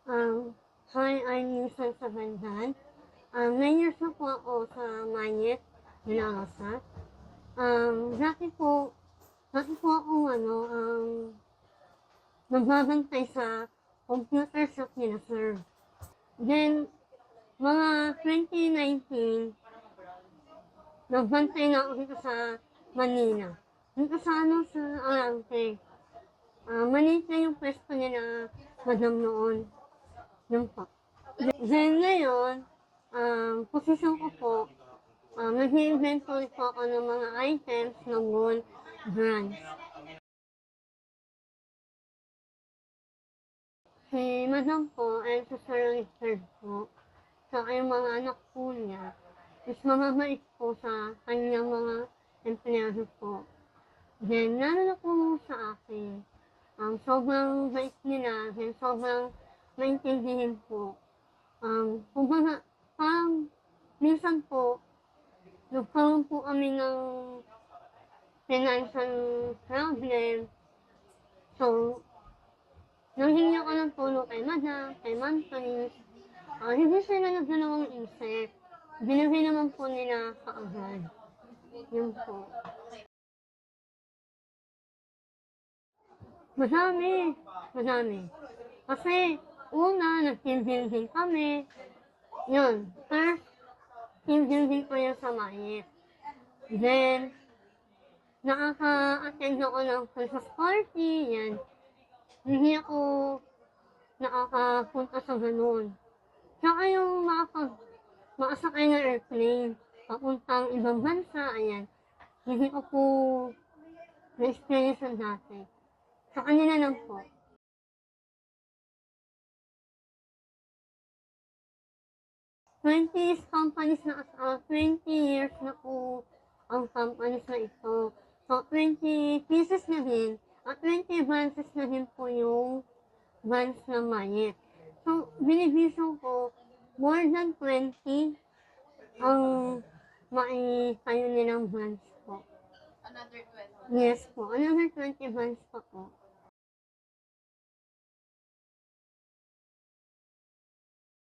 Um, Hi, I'm Nisan Sabandan. 9 years na po ako sa Manyet, Minahasa. Dati po ako, nagbabantay sa computer shop nila, sir. Then, mga 2019, nagbantay na ako dito sa Manila. Dito sa sa Arante. Maliit na yung pwesto nila, madam noon. Yun po. Then ngayon, posisyon ko po, nag-inventory po ako ng mga items ng mall brands. Si Madam po ay sa Richard po, saka yung mga anak po niya, is mamabait po sa kanyang mga empleyado po. Then, lalo po sa akin, sobrang bait nila, then sobrang maintindihin po. Kumbaga, parang minsan po, nagkaroon po kami ng financial problem. So, nanghingi ako ng tulong kay Madam, kay Ma'am Tris. Hindi sila nagdalawang isip. Binigay naman po nila kaagad. Yun po. Madami. Madami. Kasi, una, nag-team building kami. Yun. First, team building ko yung sa Mayet. Then, nakaka-attend ako ng Christmas party. Yan. Hindi ako nakakapunta sa ganun. Tsaka yung makasakay ng airplane, papuntang ibang bansa, ayan. Hindi ko po na-experience ang dati. Sa kanila lang po. 20 years na po ang companies na ito. So, 20 pieces na din, at 20 branches na din po yung branch ng Mayet. So, binivision ko, more than 20 ang maitayo nilang branch po. Another 20. Yes po, another 20 branch pa po.